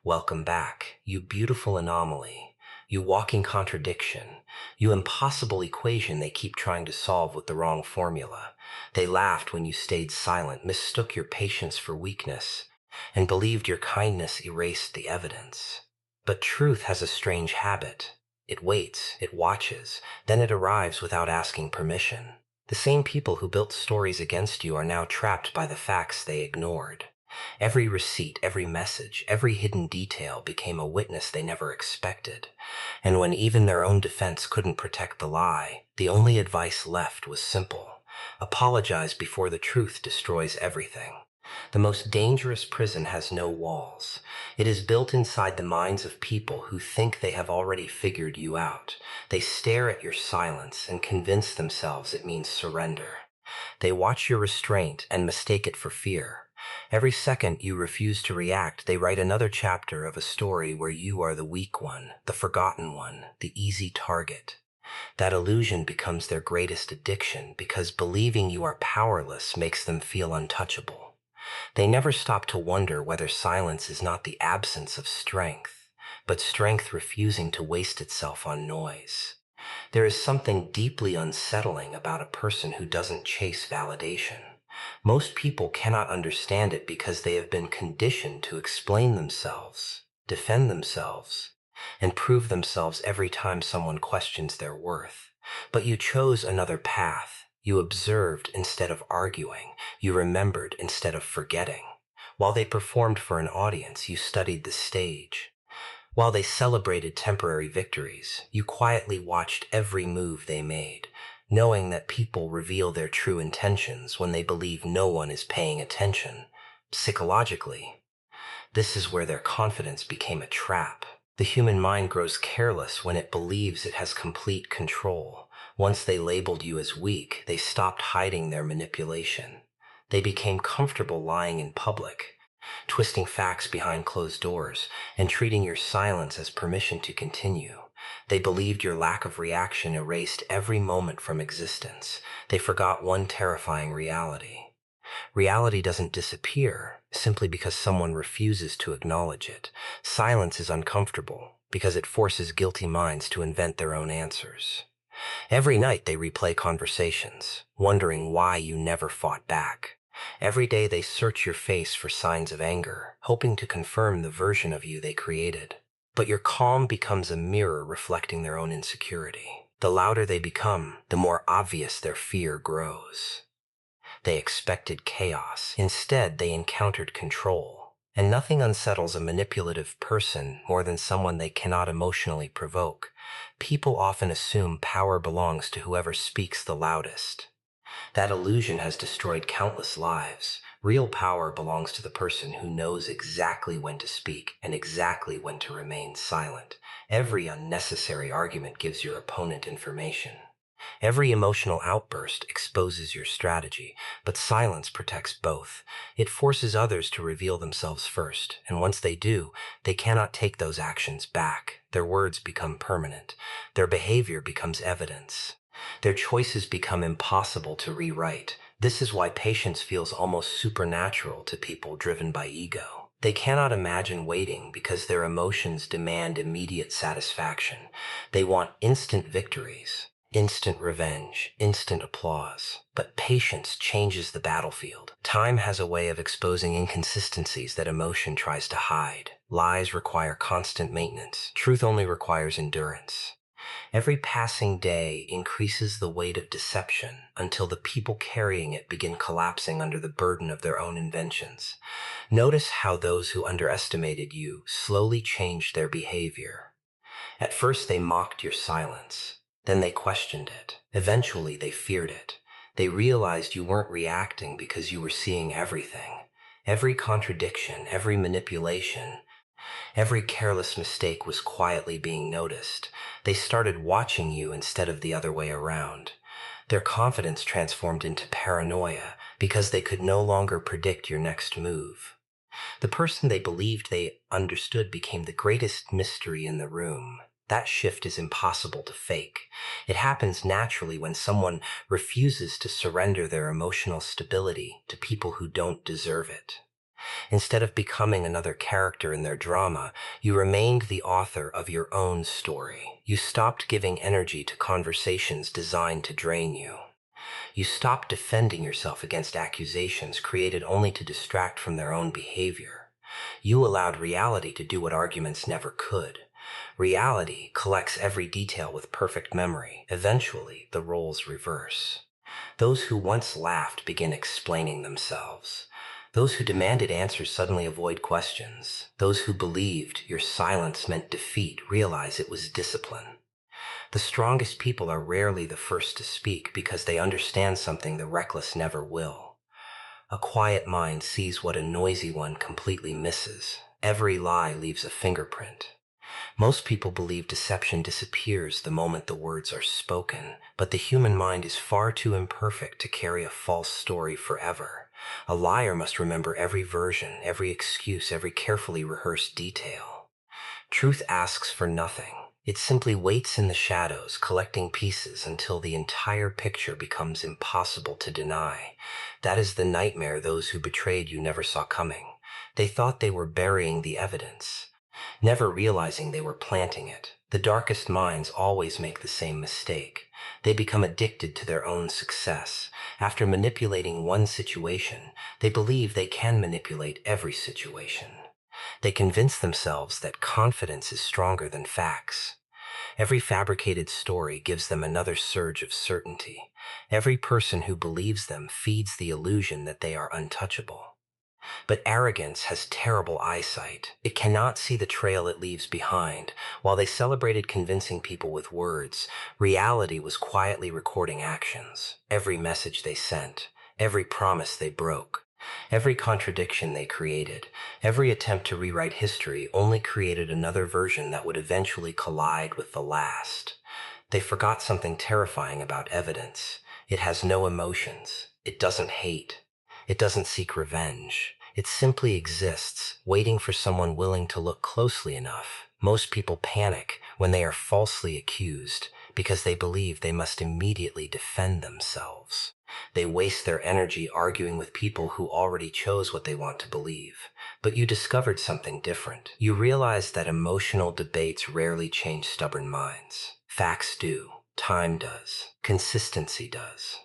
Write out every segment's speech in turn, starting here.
Welcome back, you beautiful anomaly, you walking contradiction, you impossible equation they keep trying to solve with the wrong formula. They laughed when you stayed silent, mistook your patience for weakness, and believed your kindness erased the evidence. But truth has a strange habit. It waits, it watches, then it arrives without asking permission. The same people who built stories against you are now trapped by the facts they ignored. Every receipt, every message, every hidden detail became a witness they never expected. And when even their own defense couldn't protect the lie, the only advice left was simple. Apologize before the truth destroys everything. The most dangerous prison has no walls. It is built inside the minds of people who think they have already figured you out. They stare at your silence and convince themselves it means surrender. They watch your restraint and mistake it for fear. Every second you refuse to react, they write another chapter of a story where you are the weak one, the forgotten one, the easy target. That illusion becomes their greatest addiction because believing you are powerless makes them feel untouchable. They never stop to wonder whether silence is not the absence of strength, but strength refusing to waste itself on noise. There is something deeply unsettling about a person who doesn't chase validation. Most people cannot understand it because they have been conditioned to explain themselves, defend themselves, and prove themselves every time someone questions their worth. But you chose another path. You observed instead of arguing. You remembered instead of forgetting. While they performed for an audience, you studied the stage. While they celebrated temporary victories, you quietly watched every move they made, knowing that people reveal their true intentions when they believe no one is paying attention. Psychologically, this is where their confidence became a trap. The human mind grows careless when it believes it has complete control. Once they labeled you as weak, they stopped hiding their manipulation. They became comfortable lying in public, twisting facts behind closed doors, and treating your silence as permission to continue. They believed your lack of reaction erased every moment from existence. They forgot one terrifying reality. Reality doesn't disappear simply because someone refuses to acknowledge it. Silence is uncomfortable because it forces guilty minds to invent their own answers. Every night they replay conversations, wondering why you never fought back. Every day they search your face for signs of anger, hoping to confirm the version of you they created. But your calm becomes a mirror reflecting their own insecurity. The louder they become, the more obvious their fear grows. They expected chaos. Instead, they encountered control. And nothing unsettles a manipulative person more than someone they cannot emotionally provoke. People often assume power belongs to whoever speaks the loudest. That illusion has destroyed countless lives. Real power belongs to the person who knows exactly when to speak and exactly when to remain silent. Every unnecessary argument gives your opponent information. Every emotional outburst exposes your strategy, but silence protects both. It forces others to reveal themselves first, and once they do, they cannot take those actions back. Their words become permanent. Their behavior becomes evidence. Their choices become impossible to rewrite. This is why patience feels almost supernatural to people driven by ego. They cannot imagine waiting because their emotions demand immediate satisfaction. They want instant victories, instant revenge, instant applause. But patience changes the battlefield. Time has a way of exposing inconsistencies that emotion tries to hide. Lies require constant maintenance. Truth only requires endurance. Every passing day increases the weight of deception until the people carrying it begin collapsing under the burden of their own inventions. Notice how those who underestimated you slowly changed their behavior. At first they mocked your silence. Then they questioned it. Eventually they feared it. They realized you weren't reacting because you were seeing everything. Every contradiction, every manipulation, every careless mistake was quietly being noticed. They started watching you instead of the other way around. Their confidence transformed into paranoia because they could no longer predict your next move. The person they believed they understood became the greatest mystery in the room. That shift is impossible to fake. It happens naturally when someone refuses to surrender their emotional stability to people who don't deserve it. Instead of becoming another character in their drama, you remained the author of your own story. You stopped giving energy to conversations designed to drain you. You stopped defending yourself against accusations created only to distract from their own behavior. You allowed reality to do what arguments never could. Reality collects every detail with perfect memory. Eventually, the roles reverse. Those who once laughed begin explaining themselves. Those who demanded answers suddenly avoid questions. Those who believed your silence meant defeat realize it was discipline. The strongest people are rarely the first to speak because they understand something the reckless never will. A quiet mind sees what a noisy one completely misses. Every lie leaves a fingerprint. Most people believe deception disappears the moment the words are spoken, but the human mind is far too imperfect to carry a false story forever. A liar must remember every version, every excuse, every carefully rehearsed detail. Truth asks for nothing. It simply waits in the shadows, collecting pieces until the entire picture becomes impossible to deny. That is the nightmare those who betrayed you never saw coming. They thought they were burying the evidence, never realizing they were planting it. The darkest minds always make the same mistake. They become addicted to their own success. After manipulating one situation, they believe they can manipulate every situation. They convince themselves that confidence is stronger than facts. Every fabricated story gives them another surge of certainty. Every person who believes them feeds the illusion that they are untouchable. But arrogance has terrible eyesight. It cannot see the trail it leaves behind. While they celebrated convincing people with words, reality was quietly recording actions. Every message they sent, every promise they broke, every contradiction they created, every attempt to rewrite history only created another version that would eventually collide with the last. They forgot something terrifying about evidence. It has no emotions. It doesn't hate. It doesn't seek revenge. It simply exists, waiting for someone willing to look closely enough. Most people panic when they are falsely accused because they believe they must immediately defend themselves. They waste their energy arguing with people who already chose what they want to believe. But you discovered something different. You realized that emotional debates rarely change stubborn minds. Facts do. Time does. Consistency does.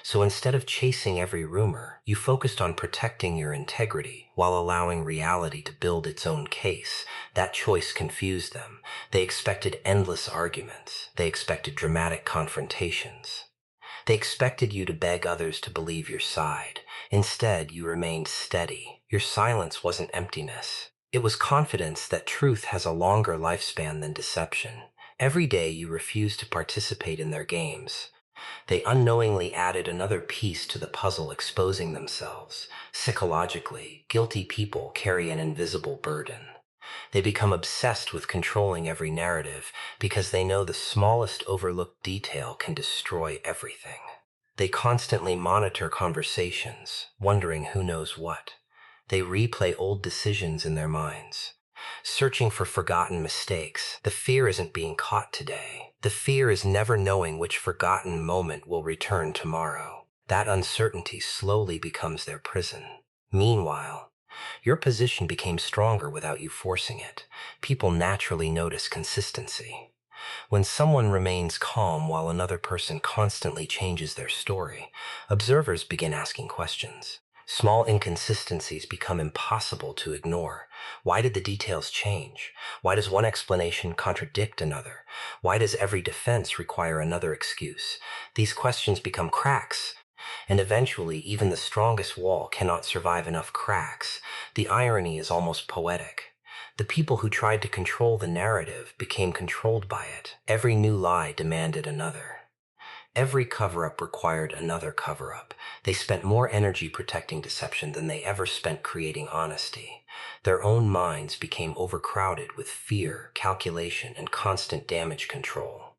So instead of chasing every rumor, you focused on protecting your integrity while allowing reality to build its own case. That choice confused them. They expected endless arguments. They expected dramatic confrontations. They expected you to beg others to believe your side. Instead, you remained steady. Your silence wasn't emptiness. It was confidence that truth has a longer lifespan than deception. Every day you refused to participate in their games. They unknowingly added another piece to the puzzle, exposing themselves. Psychologically, guilty people carry an invisible burden. They become obsessed with controlling every narrative because they know the smallest overlooked detail can destroy everything. They constantly monitor conversations, wondering who knows what. They replay old decisions in their minds, searching for forgotten mistakes. The fear isn't being caught today. The fear is never knowing which forgotten moment will return tomorrow. That uncertainty slowly becomes their prison. Meanwhile, your position became stronger without you forcing it. People naturally notice consistency. When someone remains calm while another person constantly changes their story, observers begin asking questions. Small inconsistencies become impossible to ignore. Why did the details change? Why does one explanation contradict another? Why does every defense require another excuse? These questions become cracks, and eventually even the strongest wall cannot survive enough cracks. The irony is almost poetic. The people who tried to control the narrative became controlled by it. Every new lie demanded another. Every cover-up required another cover-up. They spent more energy protecting deception than they ever spent creating honesty. Their own minds became overcrowded with fear, calculation, and constant damage control.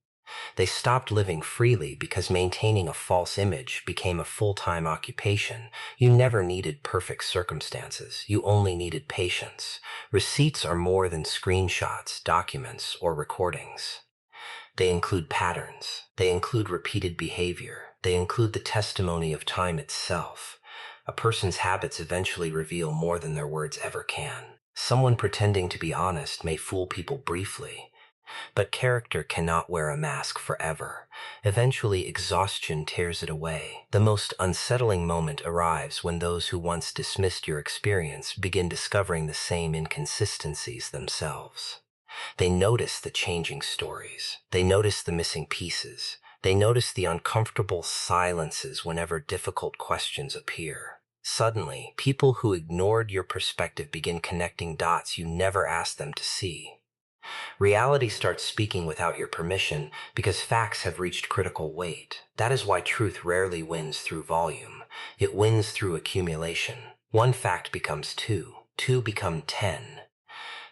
They stopped living freely because maintaining a false image became a full-time occupation. You never needed perfect circumstances. You only needed patience. Receipts are more than screenshots, documents, or recordings. They include patterns. They include repeated behavior. They include the testimony of time itself. A person's habits eventually reveal more than their words ever can. Someone pretending to be honest may fool people briefly, but character cannot wear a mask forever. Eventually, exhaustion tears it away. The most unsettling moment arrives when those who once dismissed your experience begin discovering the same inconsistencies themselves. They notice the changing stories. They notice the missing pieces. They notice the uncomfortable silences whenever difficult questions appear. Suddenly, people who ignored your perspective begin connecting dots you never asked them to see. Reality starts speaking without your permission because facts have reached critical weight. That is why truth rarely wins through volume. It wins through accumulation. One fact becomes two. Two become 10.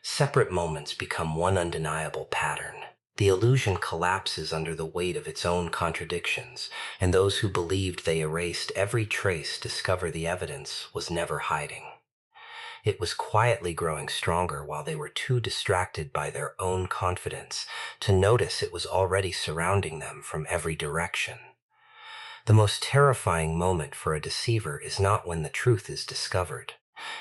Separate moments become one undeniable pattern. The illusion collapses under the weight of its own contradictions, and those who believed they erased every trace discover the evidence was never hiding. It was quietly growing stronger while they were too distracted by their own confidence to notice it was already surrounding them from every direction. The most terrifying moment for a deceiver is not when the truth is discovered.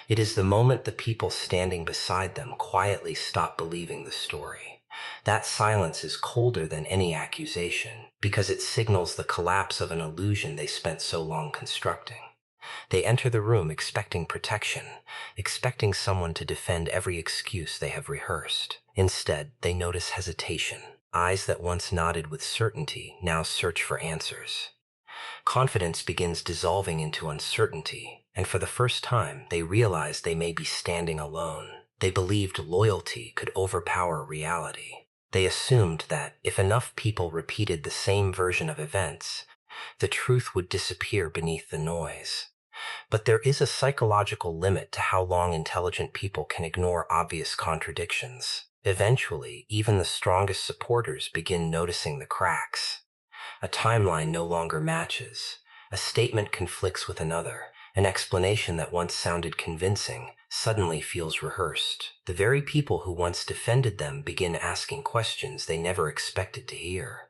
It is the moment the people standing beside them quietly stop believing the story. That silence is colder than any accusation because it signals the collapse of an illusion they spent so long constructing. They enter the room expecting protection, expecting someone to defend every excuse they have rehearsed. Instead, they notice hesitation. Eyes that once nodded with certainty now search for answers. Confidence begins dissolving into uncertainty, and for the first time, they realize they may be standing alone. They believed loyalty could overpower reality. They assumed that if enough people repeated the same version of events, the truth would disappear beneath the noise. But there is a psychological limit to how long intelligent people can ignore obvious contradictions. Eventually, even the strongest supporters begin noticing the cracks. A timeline no longer matches. A statement conflicts with another. An explanation that once sounded convincing suddenly feels rehearsed. The very people who once defended them begin asking questions they never expected to hear.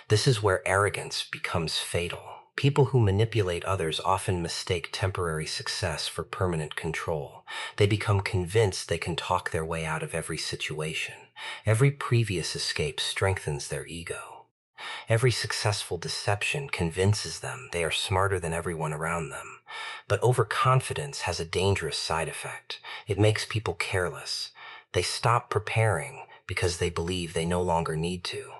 This is where arrogance becomes fatal. People who manipulate others often mistake temporary success for permanent control. They become convinced they can talk their way out of every situation. Every previous escape strengthens their ego. Every successful deception convinces them they are smarter than everyone around them. But overconfidence has a dangerous side effect. It makes people careless. They stop preparing because they believe they no longer need to.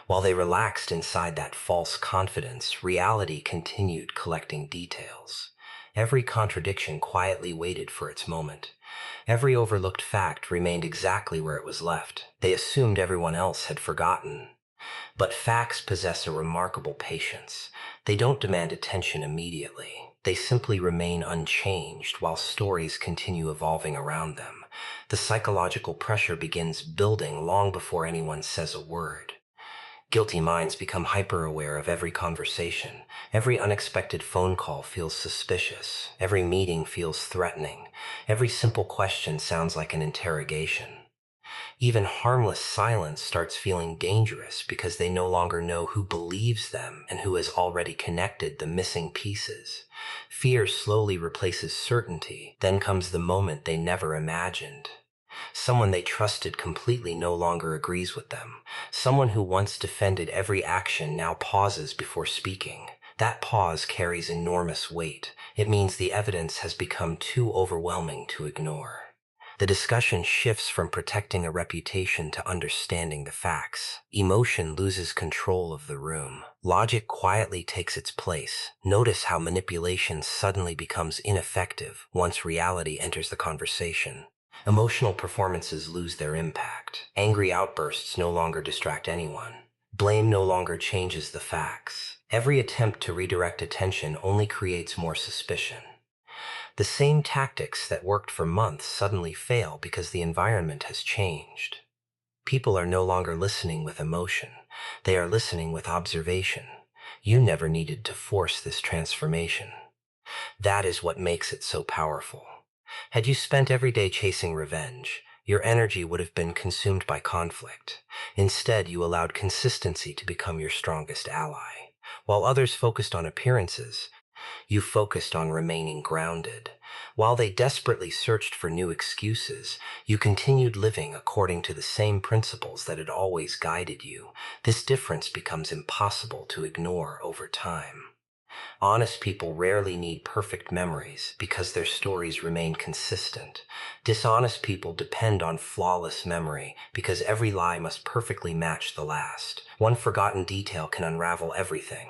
While they relaxed inside that false confidence, reality continued collecting details. Every contradiction quietly waited for its moment. Every overlooked fact remained exactly where it was left. They assumed everyone else had forgotten. But facts possess a remarkable patience. They don't demand attention immediately. They simply remain unchanged while stories continue evolving around them. The psychological pressure begins building long before anyone says a word. Guilty minds become hyper-aware of every conversation. Every unexpected phone call feels suspicious. Every meeting feels threatening. Every simple question sounds like an interrogation. Even harmless silence starts feeling dangerous because they no longer know who believes them and who has already connected the missing pieces. Fear slowly replaces certainty. Then comes the moment they never imagined. Someone they trusted completely no longer agrees with them. Someone who once defended every action now pauses before speaking. That pause carries enormous weight. It means the evidence has become too overwhelming to ignore. The discussion shifts from protecting a reputation to understanding the facts. Emotion loses control of the room. Logic quietly takes its place. Notice how manipulation suddenly becomes ineffective once reality enters the conversation. Emotional performances lose their impact. Angry outbursts no longer distract anyone. Blame no longer changes the facts. Every attempt to redirect attention only creates more suspicion. The same tactics that worked for months suddenly fail because the environment has changed. People are no longer listening with emotion. They are listening with observation. You never needed to force this transformation. That is what makes it so powerful. Had you spent every day chasing revenge, your energy would have been consumed by conflict. Instead, you allowed consistency to become your strongest ally. While others focused on appearances, You focused on remaining grounded. While they desperately searched for new excuses, you continued living according to the same principles that had always guided you. This difference becomes impossible to ignore over time. Honest people rarely need perfect memories because their stories remain consistent. Dishonest people depend on flawless memory because every lie must perfectly match the last. One forgotten detail can unravel everything.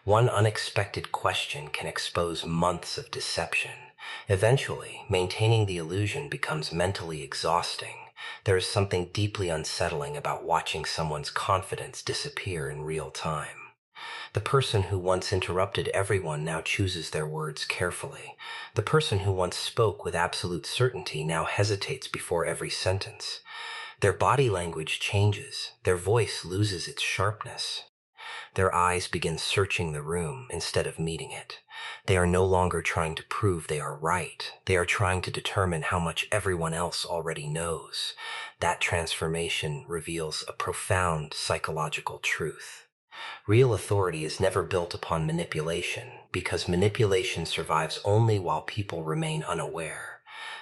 One unexpected question can expose months of deception. Eventually, maintaining the illusion becomes mentally exhausting. There is something deeply unsettling about watching someone's confidence disappear in real time. The person who once interrupted everyone now chooses their words carefully. The person who once spoke with absolute certainty now hesitates before every sentence. Their body language changes. Their voice loses its sharpness. Their eyes begin searching the room instead of meeting it. They are no longer trying to prove they are right. They are trying to determine how much everyone else already knows. That transformation reveals a profound psychological truth. Real authority is never built upon manipulation because manipulation survives only while people remain unaware.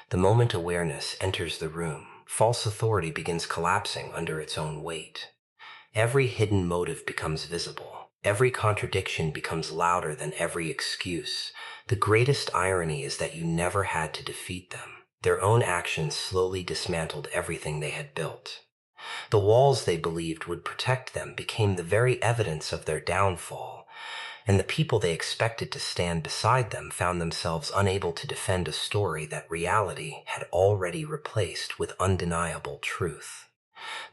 The moment awareness enters the room, false authority begins collapsing under its own weight. Every hidden motive becomes visible. Every contradiction becomes louder than every excuse. The greatest irony is that you never had to defeat them. Their own actions slowly dismantled everything they had built. The walls they believed would protect them became the very evidence of their downfall, and the people they expected to stand beside them found themselves unable to defend a story that reality had already replaced with undeniable truth.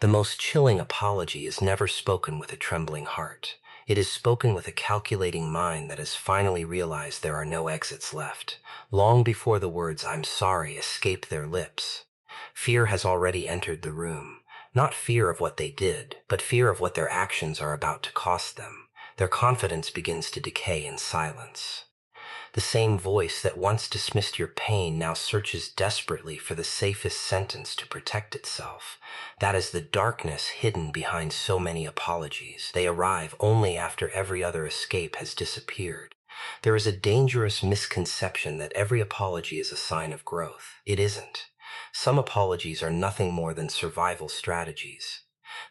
The most chilling apology is never spoken with a trembling heart. It is spoken with a calculating mind that has finally realized there are no exits left, long before the words "I'm sorry" escape their lips. Fear has already entered the room. Not fear of what they did, but fear of what their actions are about to cost them. Their confidence begins to decay in silence. The same voice that once dismissed your pain now searches desperately for the safest sentence to protect itself. That is the darkness hidden behind so many apologies. They arrive only after every other escape has disappeared. There is a dangerous misconception that every apology is a sign of growth. It isn't. Some apologies are nothing more than survival strategies.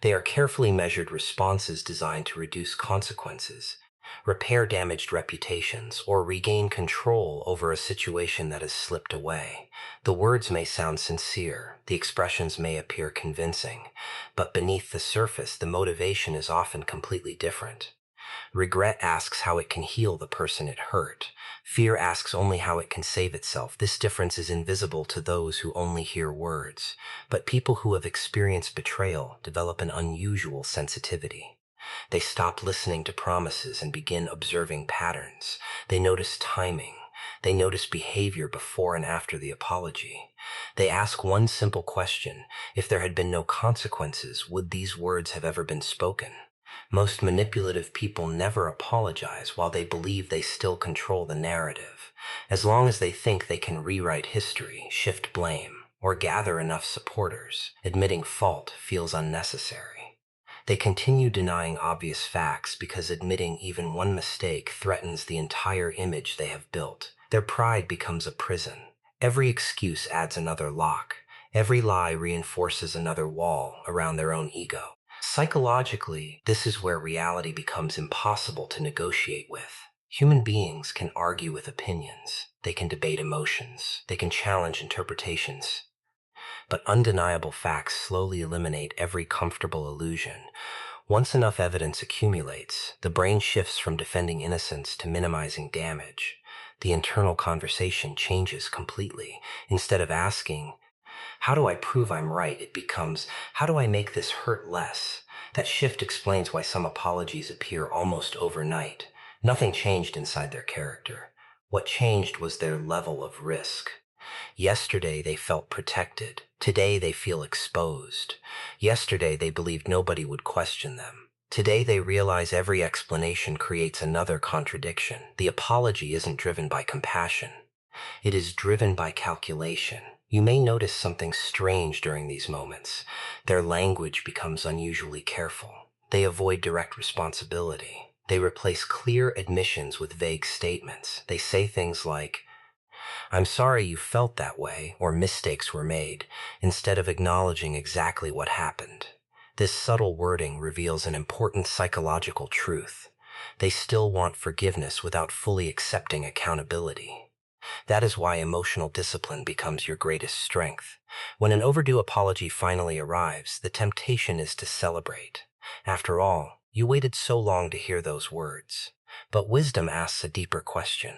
They are carefully measured responses designed to reduce consequences, repair damaged reputations, or regain control over a situation that has slipped away. The words may sound sincere, the expressions may appear convincing, but beneath the surface, the motivation is often completely different. Regret asks how it can heal the person it hurt. Fear asks only how it can save itself. This difference is invisible to those who only hear words, but people who have experienced betrayal develop an unusual sensitivity. They stop listening to promises and begin observing patterns. They notice timing. They notice behavior before and after the apology. They ask one simple question: if there had been no consequences, would these words have ever been spoken? Most manipulative people never apologize while they believe they still control the narrative. As long as they think they can rewrite history, shift blame, or gather enough supporters, admitting fault feels unnecessary. They continue denying obvious facts because admitting even one mistake threatens the entire image they have built. Their pride becomes a prison. Every excuse adds another lock. Every lie reinforces another wall around their own ego. Psychologically, this is where reality becomes impossible to negotiate with. Human beings can argue with opinions. They can debate emotions. They can challenge interpretations. But undeniable facts slowly eliminate every comfortable illusion. Once enough evidence accumulates, the brain shifts from defending innocence to minimizing damage. The internal conversation changes completely. Instead of asking, "How do I prove I'm right?" it becomes, "How do I make this hurt less?" That shift explains why some apologies appear almost overnight. Nothing changed inside their character. What changed was their level of risk. Yesterday they felt protected. Today they feel exposed. Yesterday they believed nobody would question them. Today they realize every explanation creates another contradiction. The apology isn't driven by compassion. It is driven by calculation. You may notice something strange during these moments. Their language becomes unusually careful. They avoid direct responsibility. They replace clear admissions with vague statements. They say things like, "I'm sorry you felt that way," or "mistakes were made," instead of acknowledging exactly what happened. This subtle wording reveals an important psychological truth. They still want forgiveness without fully accepting accountability. That is why emotional discipline becomes your greatest strength. When an overdue apology finally arrives, the temptation is to celebrate. After all, you waited so long to hear those words. But wisdom asks a deeper question.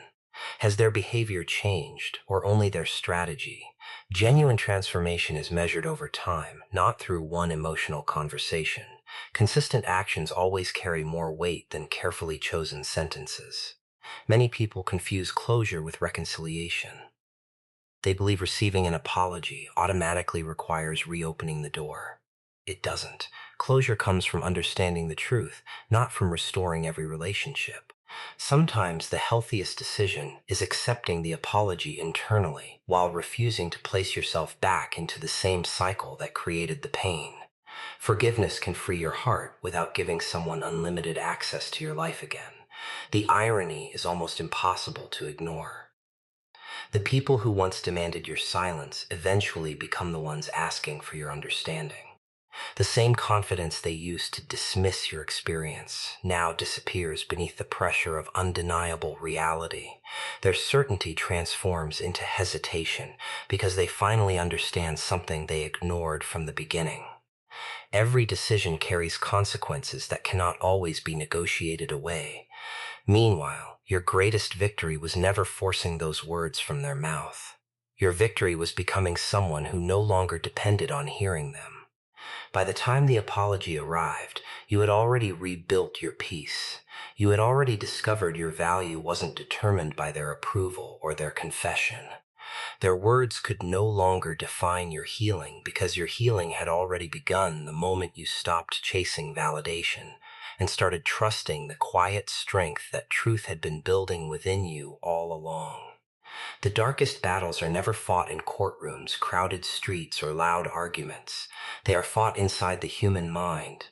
Has their behavior changed, or only their strategy? Genuine transformation is measured over time, not through one emotional conversation. Consistent actions always carry more weight than carefully chosen sentences. Many people confuse closure with reconciliation. They believe receiving an apology automatically requires reopening the door. It doesn't. Closure comes from understanding the truth, not from restoring every relationship. Sometimes the healthiest decision is accepting the apology internally while refusing to place yourself back into the same cycle that created the pain. Forgiveness can free your heart without giving someone unlimited access to your life again. The irony is almost impossible to ignore. The people who once demanded your silence eventually become the ones asking for your understanding. The same confidence they used to dismiss your experience now disappears beneath the pressure of undeniable reality. Their certainty transforms into hesitation because they finally understand something they ignored from the beginning. Every decision carries consequences that cannot always be negotiated away. Meanwhile, your greatest victory was never forcing those words from their mouth. Your victory was becoming someone who no longer depended on hearing them. By the time the apology arrived, you had already rebuilt your peace. You had already discovered your value wasn't determined by their approval or their confession. Their words could no longer define your healing because your healing had already begun the moment you stopped chasing validation and started trusting the quiet strength that truth had been building within you all along. The darkest battles are never fought in courtrooms, crowded streets, or loud arguments. They are fought inside the human mind,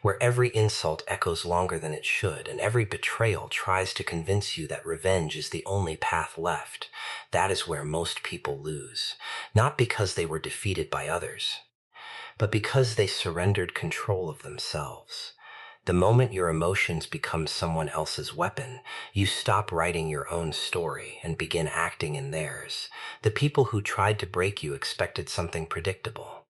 where every insult echoes longer than it should, and every betrayal tries to convince you that revenge is the only path left. That is where most people lose, not because they were defeated by others, but because they surrendered control of themselves. The moment your emotions become someone else's weapon, you stop writing your own story and begin acting in theirs. The people who tried to break you expected something predictable.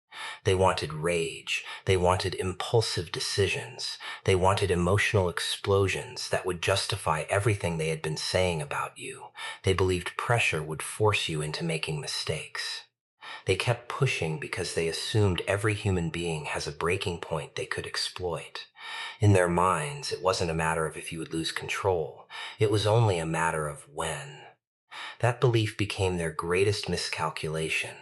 They wanted rage. They wanted impulsive decisions. They wanted emotional explosions that would justify everything they had been saying about you. They believed pressure would force you into making mistakes. They kept pushing because they assumed every human being has a breaking point they could exploit. In their minds, it wasn't a matter of if you would lose control. It was only a matter of when. That belief became their greatest miscalculation.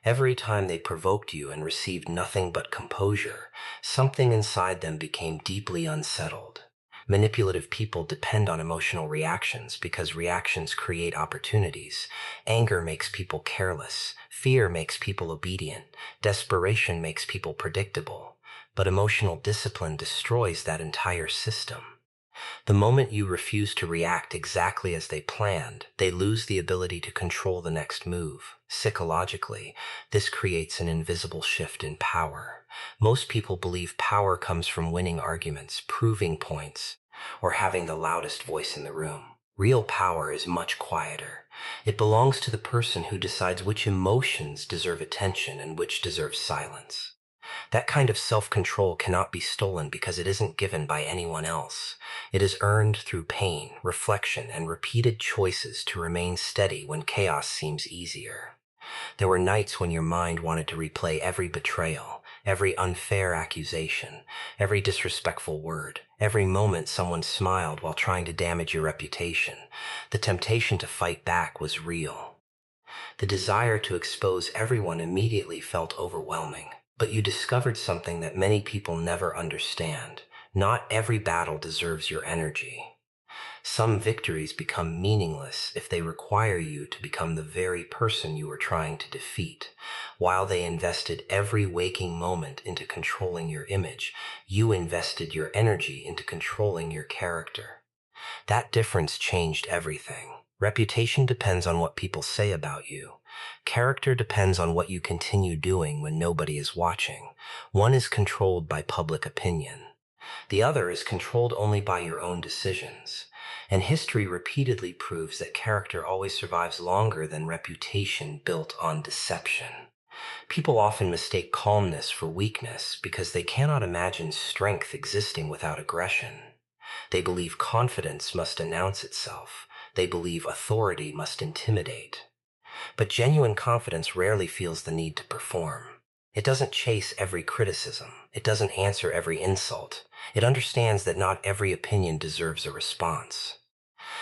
Every time they provoked you and received nothing but composure, something inside them became deeply unsettled. Manipulative people depend on emotional reactions because reactions create opportunities. Anger makes people careless. Fear makes people obedient. Desperation makes people predictable. But emotional discipline destroys that entire system. The moment you refuse to react exactly as they planned, they lose the ability to control the next move. Psychologically, this creates an invisible shift in power. Most people believe power comes from winning arguments, proving points, or having the loudest voice in the room. Real power is much quieter. It belongs to the person who decides which emotions deserve attention and which deserve silence. That kind of self-control cannot be stolen because it isn't given by anyone else. It is earned through pain, reflection, and repeated choices to remain steady when chaos seems easier. There were nights when your mind wanted to replay every betrayal, every unfair accusation, every disrespectful word, every moment someone smiled while trying to damage your reputation. The temptation to fight back was real. The desire to expose everyone immediately felt overwhelming. But you discovered something that many people never understand. Not every battle deserves your energy. Some victories become meaningless if they require you to become the very person you were trying to defeat. While they invested every waking moment into controlling your image, you invested your energy into controlling your character. That difference changed everything. Reputation depends on what people say about you. Character depends on what you continue doing when nobody is watching. One is controlled by public opinion. The other is controlled only by your own decisions. And history repeatedly proves that character always survives longer than reputation built on deception. People often mistake calmness for weakness because they cannot imagine strength existing without aggression. They believe confidence must announce itself. They believe authority must intimidate. But genuine confidence rarely feels the need to perform. It doesn't chase every criticism. It doesn't answer every insult. It understands that not every opinion deserves a response.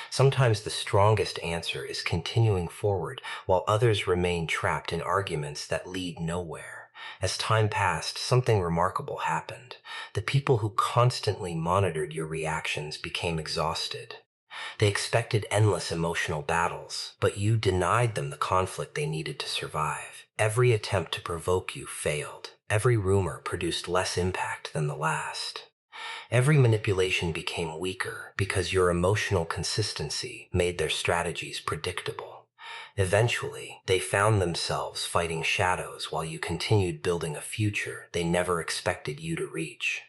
Sometimes the strongest answer is continuing forward while others remain trapped in arguments that lead nowhere. As time passed, something remarkable happened. The people who constantly monitored your reactions became exhausted. They expected endless emotional battles, but you denied them the conflict they needed to survive. Every attempt to provoke you failed. Every rumor produced less impact than the last. Every manipulation became weaker because your emotional consistency made their strategies predictable. Eventually, they found themselves fighting shadows while you continued building a future they never expected you to reach.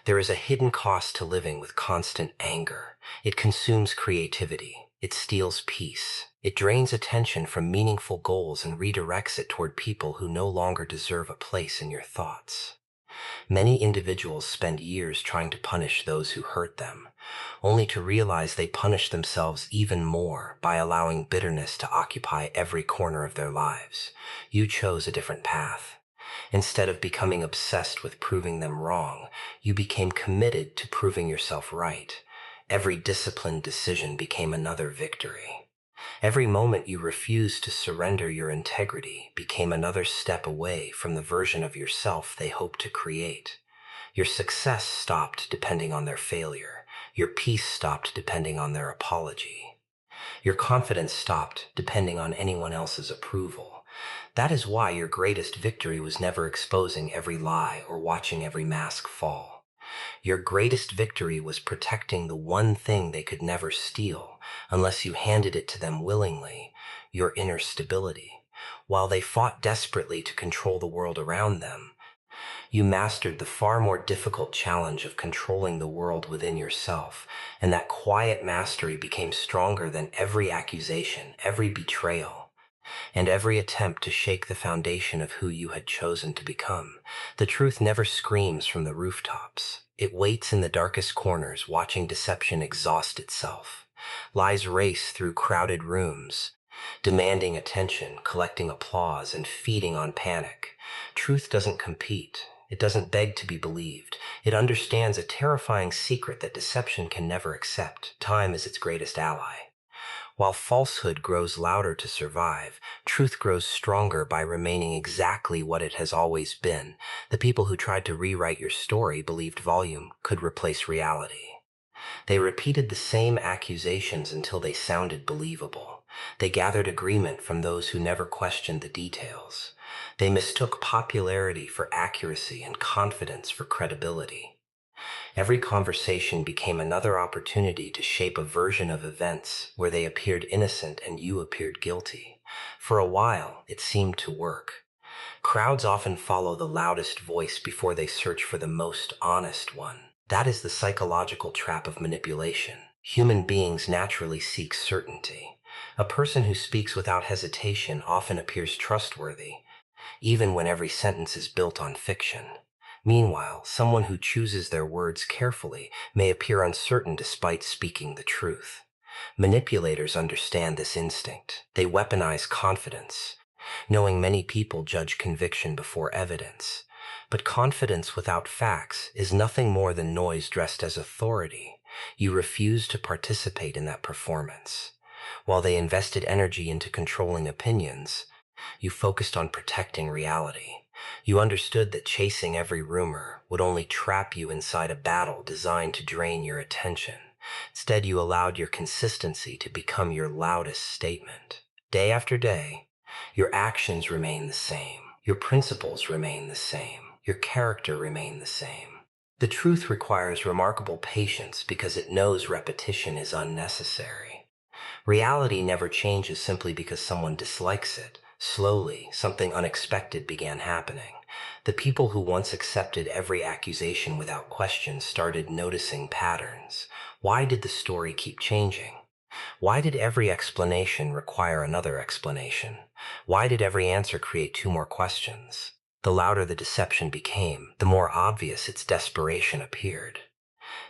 There is a hidden cost to living with constant anger. It consumes creativity. It steals peace. It drains attention from meaningful goals and redirects it toward people who no longer deserve a place in your thoughts. Many individuals spend years trying to punish those who hurt them, only to realize they punish themselves even more by allowing bitterness to occupy every corner of their lives. You chose a different path. Instead of becoming obsessed with proving them wrong, you became committed to proving yourself right. Every disciplined decision became another victory. Every moment you refused to surrender your integrity became another step away from the version of yourself they hoped to create. Your success stopped depending on their failure. Your peace stopped depending on their apology. Your confidence stopped depending on anyone else's approval. That is why your greatest victory was never exposing every lie or watching every mask fall. Your greatest victory was protecting the one thing they could never steal unless you handed it to them willingly, your inner stability. While they fought desperately to control the world around them, you mastered the far more difficult challenge of controlling the world within yourself, and that quiet mastery became stronger than every accusation, every betrayal, and every attempt to shake the foundation of who you had chosen to become. The truth never screams from the rooftops. It waits in the darkest corners, watching deception exhaust itself. Lies race through crowded rooms, demanding attention, collecting applause, and feeding on panic. Truth doesn't compete. It doesn't beg to be believed. It understands a terrifying secret that deception can never accept. Time is its greatest ally. While falsehood grows louder to survive, truth grows stronger by remaining exactly what it has always been. The people who tried to rewrite your story believed volume could replace reality. They repeated the same accusations until they sounded believable. They gathered agreement from those who never questioned the details. They mistook popularity for accuracy and confidence for credibility. Every conversation became another opportunity to shape a version of events where they appeared innocent and you appeared guilty. For a while, it seemed to work. Crowds often follow the loudest voice before they search for the most honest one. That is the psychological trap of manipulation. Human beings naturally seek certainty. A person who speaks without hesitation often appears trustworthy, even when every sentence is built on fiction. Meanwhile, someone who chooses their words carefully may appear uncertain despite speaking the truth. Manipulators understand this instinct. They weaponize confidence, knowing many people judge conviction before evidence. But confidence without facts is nothing more than noise dressed as authority. You refuse to participate in that performance. While they invested energy into controlling opinions, you focused on protecting reality. You understood that chasing every rumor would only trap you inside a battle designed to drain your attention. Instead, you allowed your consistency to become your loudest statement. Day after day, your actions remain the same. Your principles remain the same. Your character remain the same. The truth requires remarkable patience because it knows repetition is unnecessary. Reality never changes simply because someone dislikes it. Slowly, something unexpected began happening. The people who once accepted every accusation without question started noticing patterns. Why did the story keep changing? Why did every explanation require another explanation? Why did every answer create two more questions? The louder the deception became, the more obvious its desperation appeared.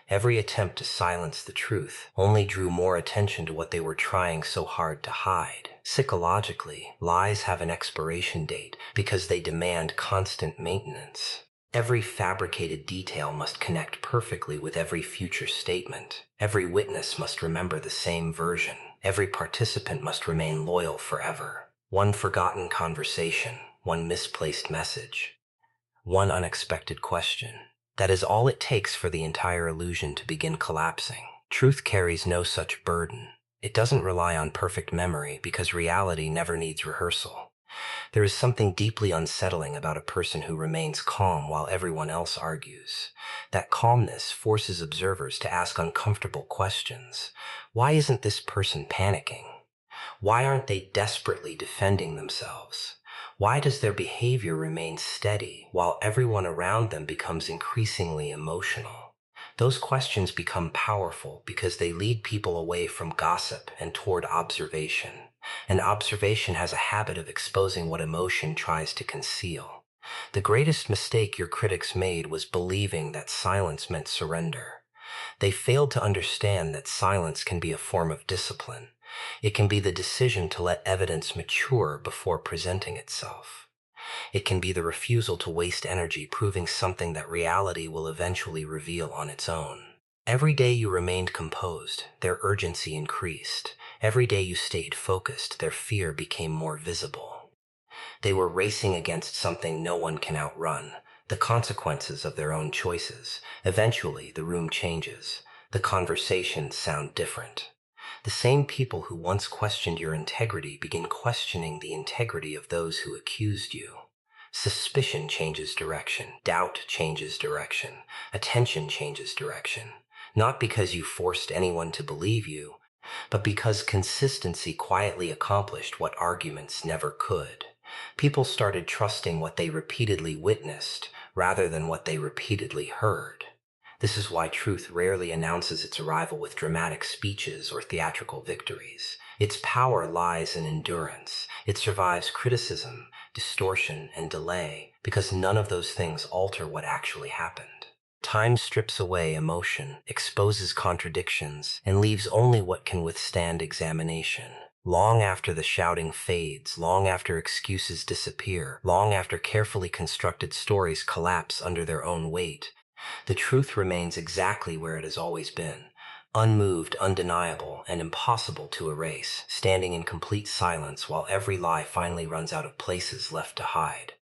Every attempt to silence the truth only drew more attention to what they were trying so hard to hide. Psychologically, lies have an expiration date because they demand constant maintenance. Every fabricated detail must connect perfectly with every future statement. Every witness must remember the same version. Every participant must remain loyal forever. One forgotten conversation, one misplaced message, one unexpected question. That is all it takes for the entire illusion to begin collapsing. Truth carries no such burden. It doesn't rely on perfect memory because reality never needs rehearsal. There is something deeply unsettling about a person who remains calm while everyone else argues. That calmness forces observers to ask uncomfortable questions. Why isn't this person panicking? Why aren't they desperately defending themselves? Why does their behavior remain steady while everyone around them becomes increasingly emotional? Those questions become powerful because they lead people away from gossip and toward observation. And observation has a habit of exposing what emotion tries to conceal. The greatest mistake your critics made was believing that silence meant surrender. They failed to understand that silence can be a form of discipline. It can be the decision to let evidence mature before presenting itself. It can be the refusal to waste energy proving something that reality will eventually reveal on its own. Every day you remained composed, their urgency increased. Every day you stayed focused, their fear became more visible. They were racing against something no one can outrun, the consequences of their own choices. Eventually, the room changes. The conversations sound different. The same people who once questioned your integrity begin questioning the integrity of those who accused you. Suspicion changes direction. Doubt changes direction. Attention changes direction. Not because you forced anyone to believe you, but because consistency quietly accomplished what arguments never could. People started trusting what they repeatedly witnessed rather than what they repeatedly heard. This is why truth rarely announces its arrival with dramatic speeches or theatrical victories. Its power lies in endurance. It survives criticism, distortion, and delay because none of those things alter what actually happened. Time strips away emotion, exposes contradictions, and leaves only what can withstand examination. Long after the shouting fades, long after excuses disappear, long after carefully constructed stories collapse under their own weight, the truth remains exactly where it has always been, unmoved, undeniable, and impossible to erase, standing in complete silence while every lie finally runs out of places left to hide.